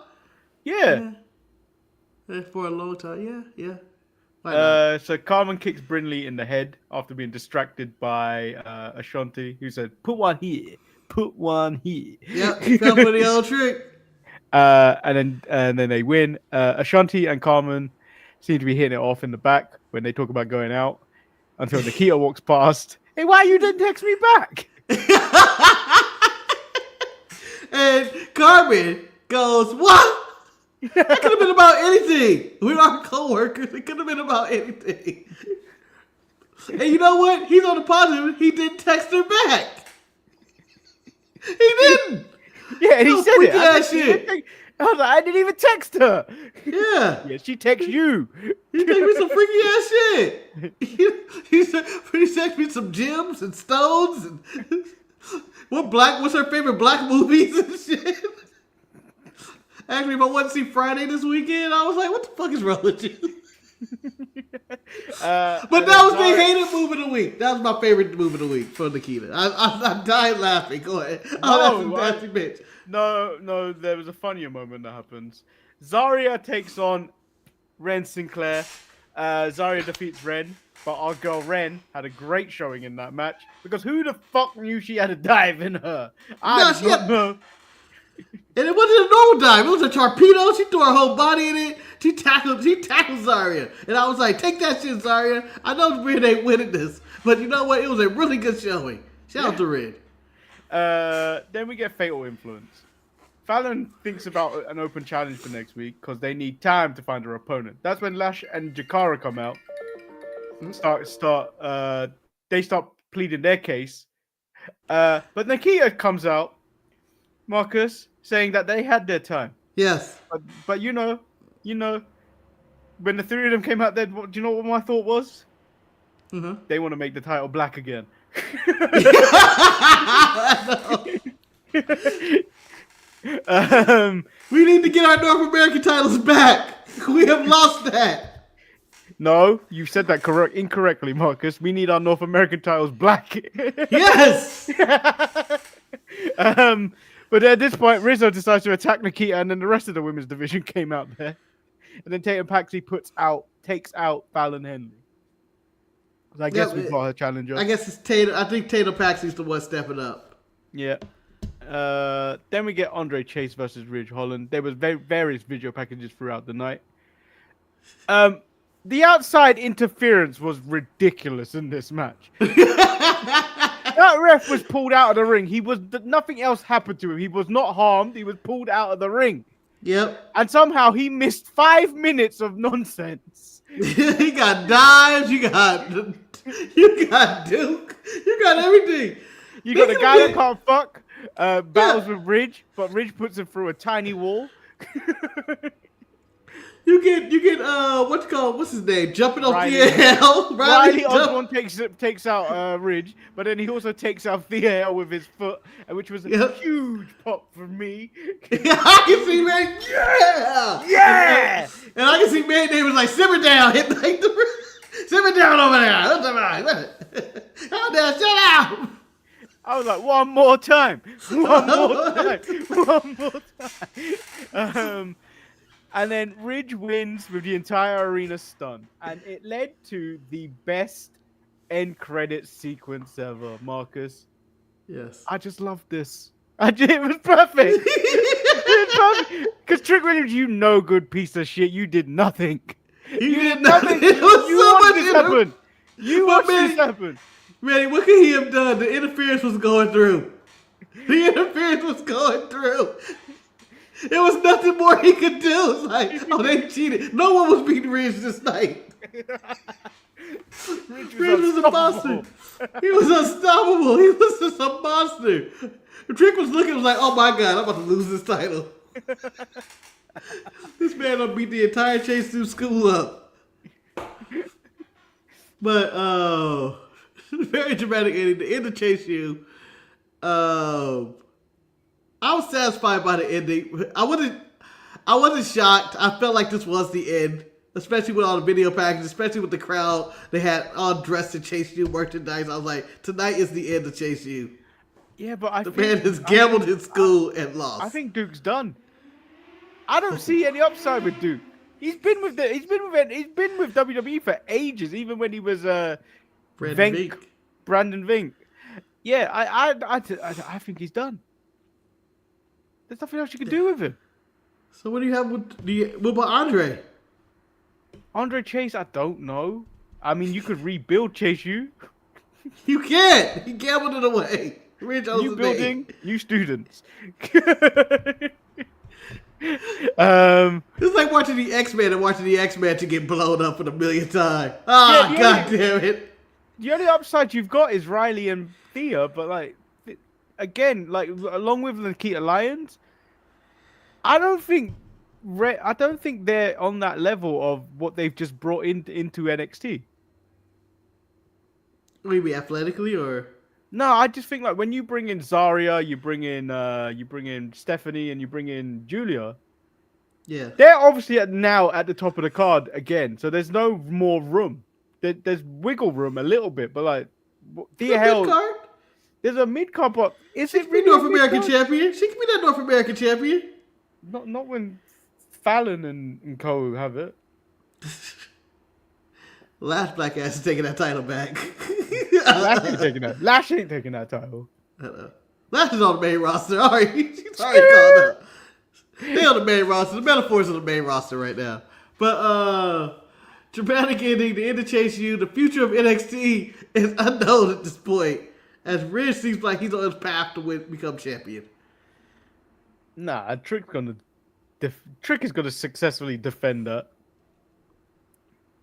Yeah. For a long time. Yeah. Why not? So Carmen kicks Brinley in the head after being distracted by Ashanti, who said, "Put one here, put one here." Yep, he fell for the old trick. And then they win. Ashanti and Carmen seem to be hitting it off in the back when they talk about going out until Nikita walks past. Hey, why you didn't text me back? And Carmen goes, "What? That could have been about anything. We are co-workers. It could have been about anything." And you know what? He's on the positive. He didn't text her back. He didn't. Yeah, and he said it. Ass shit. I was like, I didn't even text her. Yeah. Yeah, she texts you. He texted me some freaky ass shit. He texted me some gems and stones and what's her favorite black movies and shit. Actually, if I want to see Friday this weekend, I was like, what the fuck is wrong with you? But that was the hated move of the week. That was my favorite move of the week for Nikita. I died laughing. Go ahead. Oh, that's a nasty bitch. No, there was a funnier moment that happens. Zarya takes on Ren Sinclair. Zarya defeats Ren, but our girl Ren had a great showing in that match because who the fuck knew she had a dive in her? I don't know. And it wasn't a normal dive. It was a torpedo. She threw her whole body in it. She tackled Zarya. And I was like, take that shit, Zarya. I know Red ain't winning this. But you know what? It was a really good showing. Shout out to Red. Then we get Fatal Influence. Fallon thinks about an open challenge for next week because they need time to find her opponent. That's when Lash and Jakara come out. They start pleading their case. But Nikita comes out, Marcus, saying that they had their time. Yes. But you know, when the three of them came out there, do you know what my thought was? Mm-hmm. They want to make the title black again. We need to get our North American titles back. We have lost that. No, you said that incorrectly, Marcus. We need our North American titles black. Yes. But at this point, Rizzo decides to attack Nikita, and then the rest of the women's division came out there. And then Tatum Paxi takes out Fallon Henley. I guess we got her challenger. I guess it's Tatum. I think Tatum Paxi's the one stepping up. Yeah. Then we get Andre Chase versus Ridge Holland. There was various video packages throughout the night. The outside interference was ridiculous in this match. That ref was pulled out of the ring. Nothing else happened to him. He was not harmed. He was pulled out of the ring. Yep. And somehow he missed 5 minutes of nonsense. He got dives. You got Duke. You got everything. You got a guy that can't fuck. Battles with Ridge, but Ridge puts him through a tiny wall. You get what's his name? Jumping off Riley. Thea. Riley Osborne takes out Ridge, but then he also takes out Thea with his foot, which was a huge pop for me. I can see, man. Yeah. And I can see, man, they was like, simmer down, hit like simmer down over there. Oh, now, shut up. I was like, one more time. And then Ridge wins with the entire arena stunned. And it led to the best end credit sequence ever, Marcus. Yes. I just love this. It was perfect. Because Trick Williams, you no good piece of shit. You did nothing. You did nothing. It was you so watched much this happen. You watched this happen. Man, what could he have done? The interference was going through. The interference was going through. There was nothing more he could do. It was like, oh, they cheated. No one was beating Ridge this night. Ridge was a monster. He was unstoppable. He was just a monster. Trick was looking, was like, oh my God, I'm about to lose this title. This man done beat the entire Chase through school up. But, very dramatic ending. The end of Chase U. I was satisfied by the ending. I wasn't shocked. I felt like this was the end. Especially with all the video packages, especially with the crowd. They had all dressed in Chase U merchandise. I was like, tonight is the end of Chase U. Yeah, but The man has gambled in school and lost. I think Duke's done. I don't see any upside with Duke. He's been with WWE for ages, even when he was Brandon Vink. Yeah, I think he's done. There's nothing else you can do with him. So what do you have what about Andre? Andre Chase, I don't know. I mean, you could rebuild Chase U. You can't. He gambled it away. New building, new students. It's like watching the X-Men and watching the X-Men to get blown up for the millionth time. God damn it. The only upside you've got is Riley and Thea, but like, again, like along with Nikita Lyons, I don't think they're on that level of what they've just brought into NXT. Maybe athletically or. No, I just think like when you bring in Zarya, you bring in Stephanie, and you bring in Julia. Yeah. They're obviously now at the top of the card again, so there's no more room. There's wiggle room a little bit, but like, the hell, there's a mid card, but is it really North American champion? She can be that North American champion. Not when Fallon and co have it. Last black ass is taking that title back. Lash ain't taking that. Lash ain't taking that title. Lash is on the main roster. All right, she's already called up. They on the main roster. The metaphors on the main roster right now. But dramatic ending, the end of Chase U, the future of NXT is unknown at this point. As Ridge seems like he's on his path to become champion. Nah, Trick is gonna successfully defend that.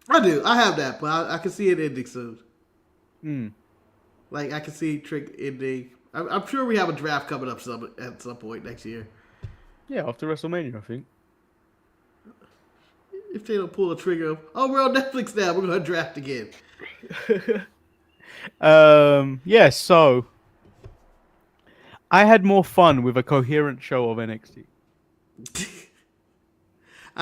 I do. I have that, but I can see it ending soon. Mm. Like, I can see Trick ending. I'm sure we have a draft coming up at some point next year. Yeah, after WrestleMania, I think. If they don't pull the trigger, we're on Netflix now. We're going to draft again. Yeah, so I had more fun with a coherent show of NXT.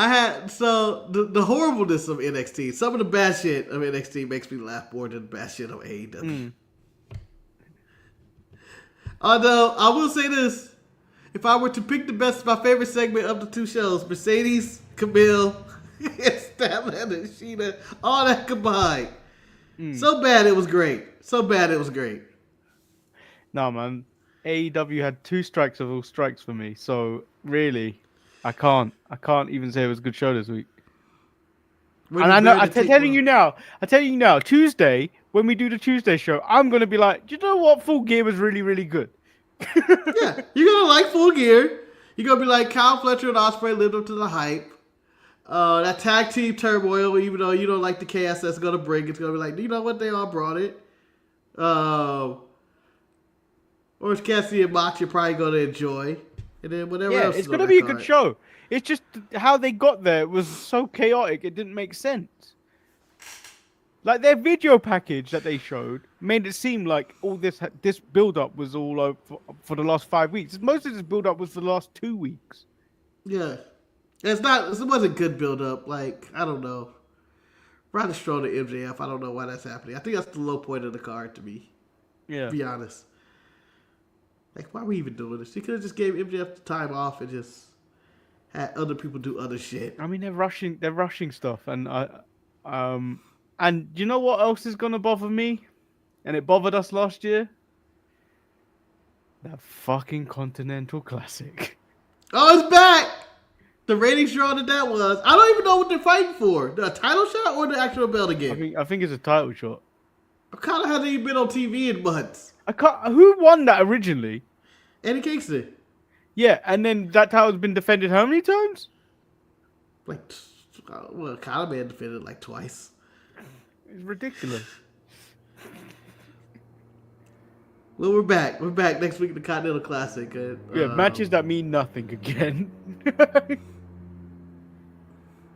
The horribleness of NXT. Some of the bad shit of NXT makes me laugh more than the bad shit of AEW. Mm. Although I will say this, if I were to pick my favorite segment of the two shows, Mercedes, Camille, and Statlander and Sheena, all that combined. So bad it was great. Nah, man. AEW had 2 strikes of all strikes for me. So really, I can't even say it was a good show this week. And I know I'm telling you now, Tuesday, when we do the Tuesday show, I'm gonna be like, do you know what? Full Gear was really, really good. Yeah, you're gonna like Full Gear. You're gonna be like, Kyle Fletcher and Ospreay lived up to the hype. That tag team turmoil, even though you don't like the chaos that's gonna bring, it's gonna be like, you know what? They all brought it. Orange Cassidy and Mox, you're probably gonna enjoy. And then whatever else. Yeah, it's gonna be a good show. It's just how they got there was so chaotic, it didn't make sense. Like their video package that they showed made it seem like all this build-up was all over for the last 5 weeks. Most of this build-up was for the last 2 weeks. Yeah. It wasn't good build-up. Like, I don't know. Rather strong to MJF. I don't know why that's happening. I think that's the low point of the card to me. Yeah. To be honest. Like, why are we even doing this? He could have just gave MJF the time off and just had other people do other shit. I mean, they're rushing stuff, and and you know what else is gonna bother me? And it bothered us last year. That fucking Continental Classic. Oh, it's back! The ratings draw that was. I don't even know what they're fighting for. The title shot or the actual belt again? I think it's a title shot. I kind of hasn't even been on TV in months. Who won that originally? Eddie Kingston. Yeah, and then that title's been defended how many times? Conor Man defended like twice. It's ridiculous. Well, we're back. We're back next week at the Continental Classic. Matches that mean nothing again.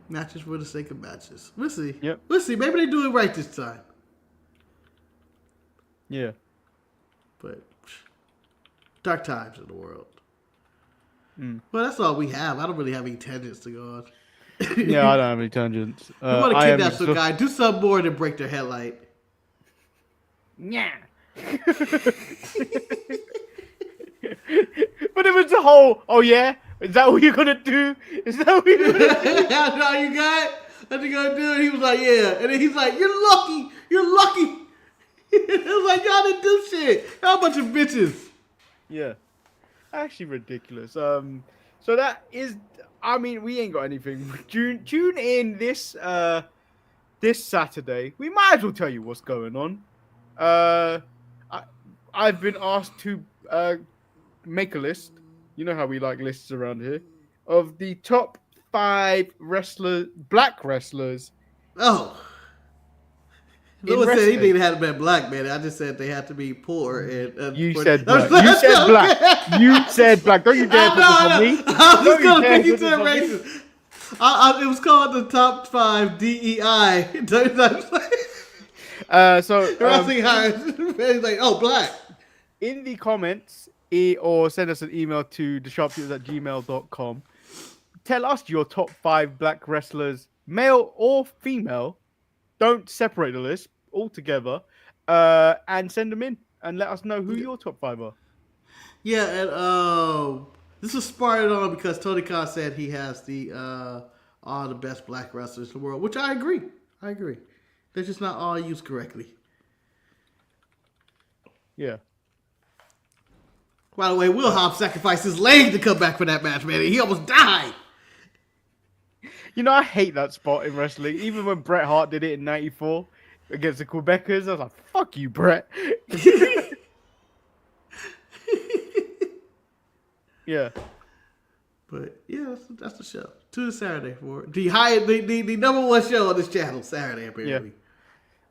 Matches for the sake of matches. We'll see. Yep. We'll see. Maybe they do it right this time. Yeah. But dark times in the world. Mm. Well, that's all we have. I don't really have any tangents to go on. Yeah, I don't have any tangents. You want to I am kidnap some guy? Do something more than break their headlight. Yeah. But it was the whole. Oh yeah, is that what you're gonna do? Is that what you're gonna do? That's all you got? What you gonna do? He was like, yeah. And then he's like, you're lucky. You're lucky. It was like, y'all didn't do shit. Y'all a bunch of bitches. Yeah, actually ridiculous. So that is. I mean, we ain't got anything. Tune in this Saturday. We might as well tell you what's going on. I've been asked to make a list. You know how we like lists around here of the top 5 black wrestlers. Oh. No one said he didn't have to be black, man. I just said they have to be poor. And you said black. You said black. You said black. Don't you dare put this on me. I was just gonna think you said racist. It was called the top 5 DEI. So wrestling hires. He's like, oh, black. In the comments, or send us an email to thesharpshooters@gmail.com. Tell us your top 5 black wrestlers, male or female. Don't separate the list altogether, and send them in and let us know who your top 5 are. Yeah, and this was spurred on because Tony Khan said he has all the best black wrestlers in the world, which I agree. They're just not all used correctly. Yeah. By the way, Will Hobbs sacrificed his leg to come back for that match, man. He almost died. You know, I hate that spot in wrestling. Even when Bret Hart did it in '94 against the Quebecers, I was like, fuck you, Bret. Yeah. But, yeah, that's the show. Tune in Saturday for the number 1 show on this channel, Saturday, apparently.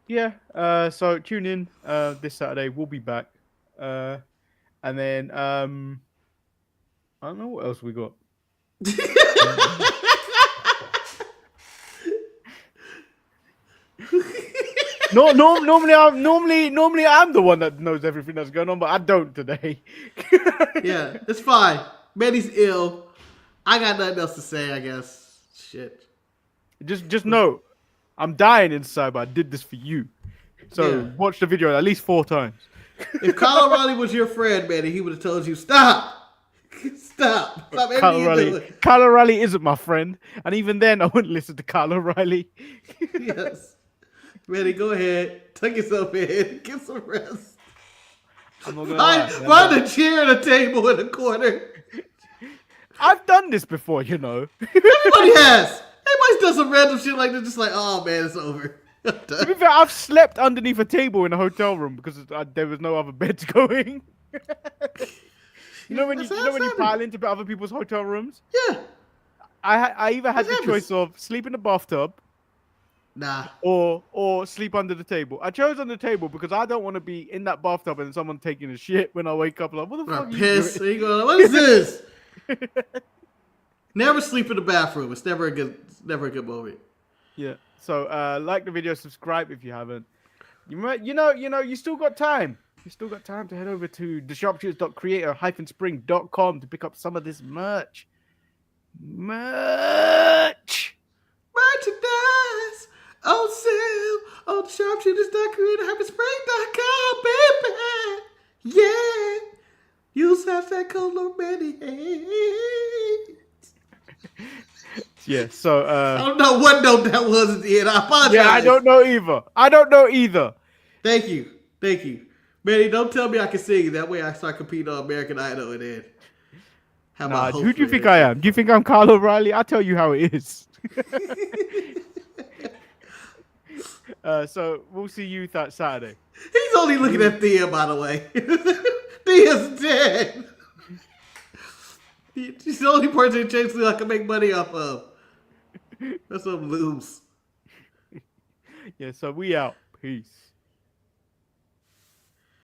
Yeah. So tune in this Saturday. We'll be back. And then, I don't know what else we got. No, normally I'm the one that knows everything that's going on, but I don't today. Yeah, it's fine. Manny's ill. I got nothing else to say, I guess. Shit. Just know, I'm dying inside, but I did this for you. So watch the video at least 4 times. If Kyle O'Reilly was your friend, Manny, he would have told you, stop. Stop everything you're doing. Kyle O'Reilly isn't my friend, and even then, I wouldn't listen to Kyle O'Reilly. Yes. Manny, go ahead. Tuck yourself in. Get some rest. I'm not gonna lie. Find a chair and a table in the corner. I've done this before, you know. Everybody has. Everybody's done some random shit like this, just like, oh man, it's over. To be fair, I've slept underneath a table in a hotel room because there was no other beds going. You know when you pile into other people's hotel rooms? Yeah. I either had the choice of sleep in the bathtub, or sleep under the table. I chose under the table because I don't want to be in that bathtub and someone taking a shit when I wake up. Like, what the fuck? Piss. You go, what is this? Never sleep in the bathroom. It's never a good moment. Yeah. So like the video, subscribe if you haven't. You still got time. You still got time to head over to thesharpshooters.creator-spring.com to pick up some of this merchandise on sale on thesharpshooters.creator-spring.com, baby. Yeah. Use hashtag code Manny. Yeah, so I don't know what note that was at the end. I apologize. Yeah, I don't know either. Thank you. Manny, don't tell me I can sing. That way I start competing on American Idol and then who do you think I am? Do you think I'm Kyle O'Reilly? I'll tell you how it is. So we'll see you that Saturday. He's only looking at Thea, by the way. Thea's dead. She's the only person in Chase I can make money off of. That's some lose. Yeah, so we out. Peace.